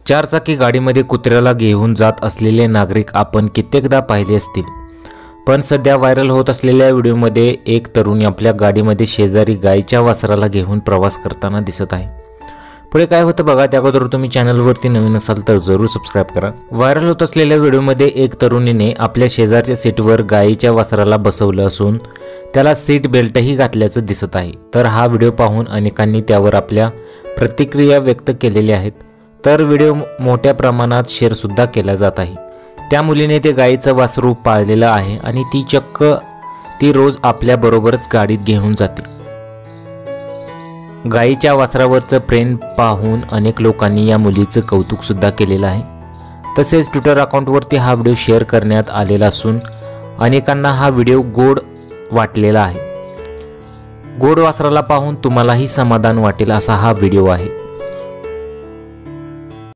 चारचाकी गाडीमध्ये कुत्र्याला घेऊन जात असलेले नागरिक आपण कित्येकदा पाहिले असतील, पण सध्या व्हायरल होत असलेल्या व्हिडिओमध्ये एक तरुणी आपल्या गाडीमध्ये शेजारी गायीच्या वासराला घेऊन प्रवास करताना दिसत आहे। पुढे काय होतं बघा, त्या अगोदर तुम्ही चॅनलवरती नवीन असाल तर जरूर सबस्क्राइब करा। व्हायरल होत असलेल्या व्हिडिओमध्ये एक तरुणीने आपल्या शेजारच्या सीटवर गायीच्या वासराला बसवलं असून त्याला सीट बेल्टही घातल्याचं दिसत आहे। तर हा व्हिडिओ पाहून अनेकांनी त्यावर आपल्या प्रतिक्रिया व्यक्त केलेल्या आहेत। तर व्हिडिओ मोठ्या प्रमाणात शेअर सुद्धा केला जात आहे। त्या मुलीने ते गायीचं वासरू पाळलेलं आहे आणि ती रोज आपल्या बरोबरच गाडीत घेऊन जाते। गायीच्या वासरावरचं प्रेम पाहून अनेक लोकांनी या मुलीचं कौतुक सुद्धा केलेलं आहे। तसेच ट्विटर अकाउंटवरती हा व्हिडिओ शेअर करण्यात आलेला असून अनेकांना हा व्हिडिओ गोड वाटलेला आहे। गोड वासराला पाहून तुम्हालाही समाधान वाटेल असा हा व्हिडिओ आहे।